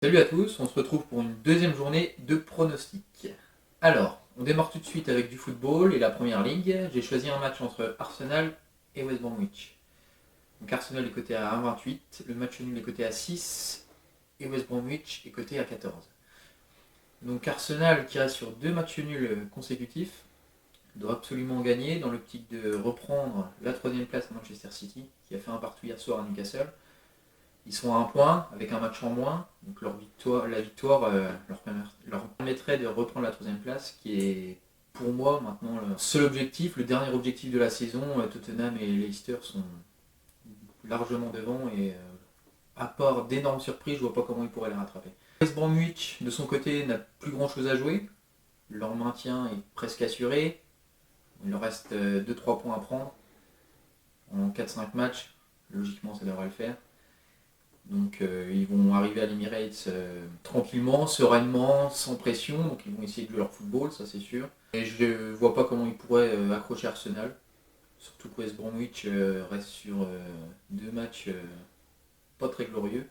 Salut à tous, on se retrouve pour une deuxième journée de pronostics. Alors, on démarre tout de suite avec du football et la première ligue. J'ai choisi un match entre Arsenal et West Bromwich. Donc Arsenal est coté à 1,28, le match nul est coté à 6 et West Bromwich est coté à 14. Donc Arsenal qui reste sur deux matchs nuls consécutifs doit absolument gagner dans l'optique de reprendre la troisième place à Manchester City qui a fait un partout hier soir à Newcastle. Ils sont à un point avec un match en moins, donc la victoire leur permettrait de reprendre la troisième place, qui est pour moi maintenant le seul objectif, le dernier objectif de la saison. Tottenham et Leicester sont largement devant et à part d'énormes surprises, je vois pas comment ils pourraient les rattraper. West Bromwich de son côté n'a plus grand chose à jouer, leur maintien est presque assuré, il leur reste 2-3 points à prendre en 4-5 matchs, logiquement ça devrait le faire. Donc ils vont arriver à l'Emirates tranquillement, sereinement, sans pression. Donc ils vont essayer de jouer leur football, ça c'est sûr. Et je ne vois pas comment ils pourraient accrocher Arsenal. Surtout que West Bromwich reste sur deux matchs pas très glorieux.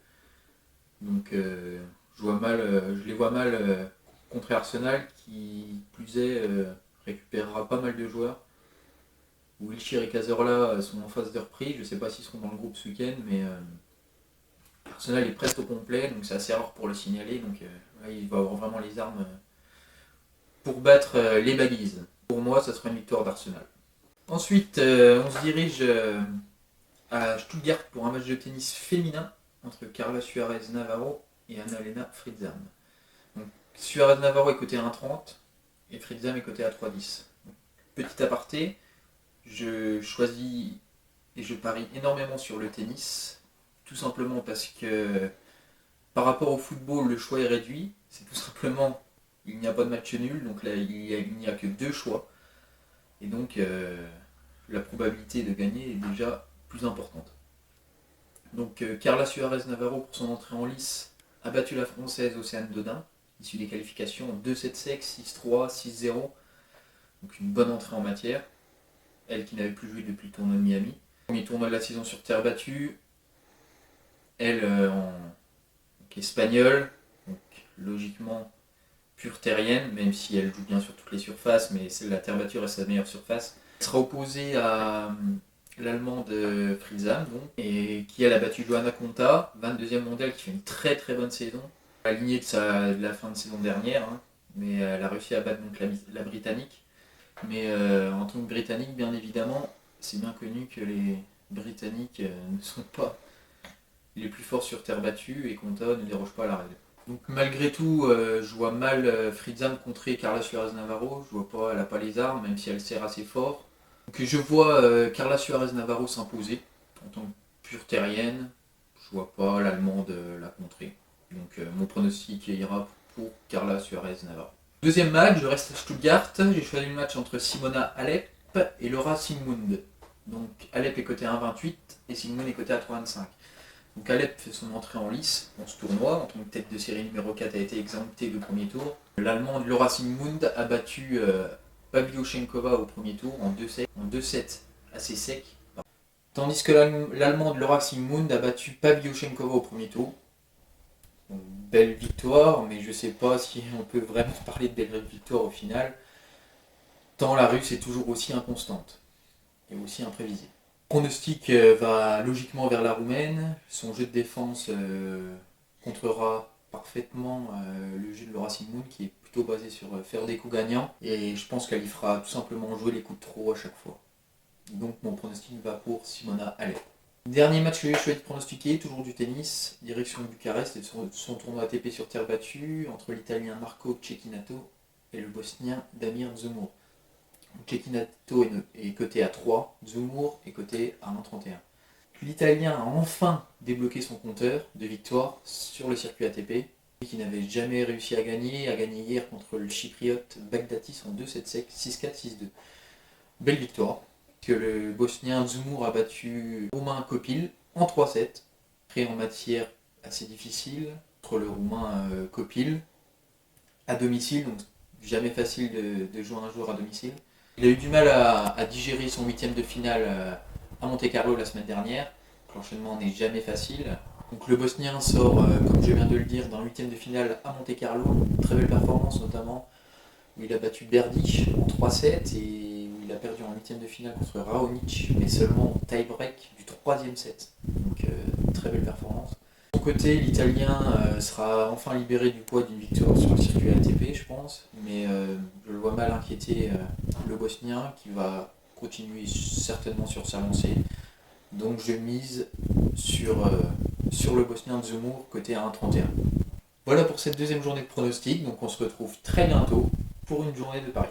Donc je les vois mal contre Arsenal qui plus est récupérera pas mal de joueurs. Wilshere et Cazorla sont en phase de reprise. Je ne sais pas s'ils seront dans le groupe ce week-end, mais Arsenal est presque au complet, donc c'est assez rare pour le signaler. Donc là, il va avoir vraiment les armes pour battre les balises. Pour moi, ça sera une victoire d'Arsenal. Ensuite, on se dirige à Stuttgart pour un match de tennis féminin entre Carla Suarez Navarro et Anna-Lena Fritzam. Donc, Suarez Navarro est coté à 1,30 et Fritzam est coté à 3,10. Petit aparté, je choisis et je parie énormément sur le tennis. Tout simplement parce que par rapport au football, le choix est réduit. C'est tout simplement, il n'y a pas de match nul, donc là il n'y a que deux choix. Et donc la probabilité de gagner est déjà plus importante. Donc Carla Suarez Navarro pour son entrée en lice a battu la française Océane Dodin, issue des qualifications en 2-7 sec, 6-3, 6-0. Donc une bonne entrée en matière. Elle qui n'avait plus joué depuis le tournoi de Miami. Premier tournoi de la saison sur terre battue. Elle en espagnole, donc logiquement pure terrienne, même si elle joue bien sur toutes les surfaces, mais la terre battue reste sa meilleure surface. Elle sera opposée à l'allemande Fritzam, donc, et qui elle a battu Johanna Konta, 22e mondiale, qui fait une très très bonne saison, alignée de la fin de saison dernière, hein, mais elle a réussi à battre donc, la Britannique. Mais en tant que Britannique, bien évidemment, c'est bien connu que les Britanniques ne sont pas les plus forts sur terre battue et Konta ne déroge pas à la règle. Donc malgré tout, je vois mal Fritzam contrer Carla Suarez Navarro. Je vois pas, elle n'a pas les armes, même si elle sert assez fort. Donc je vois Carla Suarez Navarro s'imposer en tant que pure terrienne. Je vois pas l'allemande la contrer. Donc mon pronostic ira pour Carla Suarez Navarro. Deuxième match, je reste à Stuttgart. J'ai choisi le match entre Simona Alep et Laura Siegemund. Donc Alep est coté à 1,28 et Siegemund est coté à 3,25. Donc Alep fait son entrée en lice dans ce tournoi, en tant que tête de série numéro 4 a été exemptée au premier tour. L'Allemande Laura Siegemund a battu Pavlyuchenkova au premier tour en 2-7 assez sec. Tandis que l'Allemande Laura Siegemund a battu Pavlyuchenkova au premier tour. Donc, belle victoire, mais je ne sais pas si on peut vraiment parler de belle victoire au final, tant la Russe est toujours aussi inconstante et aussi imprévisible. Pronostic va logiquement vers la Roumaine. Son jeu de défense contrera parfaitement le jeu de Laura Siegemund qui est plutôt basé sur faire des coups gagnants. Et je pense qu'elle y fera tout simplement jouer les coups de trop à chaque fois. Donc mon pronostic va pour Simona Halep. Dernier match que j'ai choisi de pronostiquer, toujours du tennis, direction Bucarest et son tournoi ATP sur terre battue entre l'Italien Marco Cecchinato et le Bosnien Damir Dzumhur. Cecchinato est coté à 3, Dzumhur est coté à 1,31. L'Italien a enfin débloqué son compteur de victoires sur le circuit ATP, qui n'avait jamais réussi à gagner hier contre le Chypriote Baghdatis en 2-7 sec, 6-4, 6-2. Belle victoire, que le Bosnien Dzumhur a battu Roumain Copil en 3-7, créé en matière assez difficile, contre le Roumain Copil, à domicile, donc jamais facile de jouer un joueur à domicile. Il a eu du mal à digérer son huitième de finale à Monte Carlo la semaine dernière. L'enchaînement n'est jamais facile. Donc le Bosnien sort, comme je viens de le dire, d'un huitième de finale à Monte-Carlo. Une très belle performance notamment, où il a battu Berdych en 3-7 et où il a perdu en huitième de finale contre Raonic, mais seulement en tie-break du troisième set. Donc très belle performance. De son côté, l'Italien sera enfin libéré du poids d'une victoire sur le circuit ATP, je pense, mais je le vois mal inquiéter le Bosnien qui va continuer certainement sur sa lancée. Donc je mise sur le Bosnien de Zemmour côté 1,31. Voilà pour cette deuxième journée de pronostic, donc on se retrouve très bientôt pour une journée de Paris.